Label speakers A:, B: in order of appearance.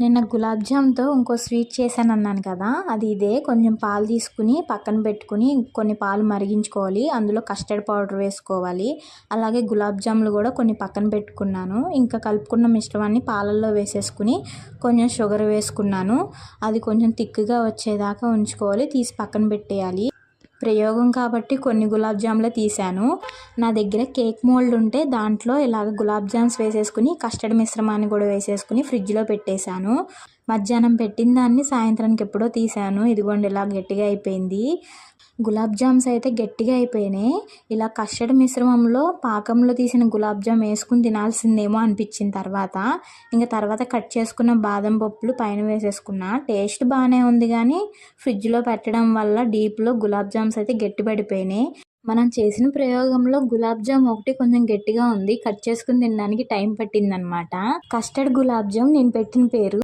A: నిన్న గులాబ్ జామ్‌తో ఇంకో స్వీట్ చేశానన్నాను కదా! అది ఇదే. కొంచెం పాలు తీసుకొని పక్కన పెట్టుకొని కొన్ని పాలు మరిగించుకోవాలి. అందులో కస్టర్డ్ పౌడర్ వేసుకోవాలి. అలాగే గులాబ్ జాములు కూడా కొన్ని పక్కన పెట్టుకున్నాను. ఇంకా కలుపుకున్న మిశ్రమాన్ని పాలల్లో వేసేసుకుని కొంచెం షుగర్ వేసుకున్నాను. అది కొంచెం థిక్‌గా వచ్చేదాకా ఉంచుకోవాలి. తీసి పక్కన పెట్టేయాలి. ప్రయోగం కాబట్టి కొన్ని గులాబ్ జాములే తీశాను. నా దగ్గర కేక్ మోల్డ్ ఉంటే దాంట్లో ఇలాగ గులాబ్ జామ్స్ వేసేసుకుని కస్టర్డ్ మిశ్రమాన్ని కూడా వేసేసుకుని ఫ్రిడ్జ్లో పెట్టేశాను. మధ్యాహ్నం పెట్టిన దాన్ని సాయంత్రానికి ఎప్పుడో తీశాను. ఇదిగోండి ఇలా గట్టిగా అయిపోయింది. గులాబ్ జామ్స్ అయితే గట్టిగా అయిపోయినాయి. ఇలా కస్టర్డ్ మిశ్రమంలో పాకంలో తీసిన గులాబ్ జామ్ వేసుకుని తినాల్సిందేమో అనిపించింది తర్వాత కట్ చేసుకున్న బాదం పప్పులు పైన వేసేసుకున్నా. టేస్ట్ బాగానే ఉంది కానీ ఫ్రిడ్జ్లో పెట్టడం వల్ల డీప్లో గులాబ్ జామ్స్ అయితే గట్టిపడిపోయినాయి. మనం చేసిన ప్రయోగంలో గులాబ్ జామ్ ఒకటి కొంచెం గట్టిగా ఉంది. కట్ చేసుకుని తినడానికి టైం పట్టిందనమాట. కస్టర్డ్ గులాబ్ జామ్ నేను పెట్టిన పేరు.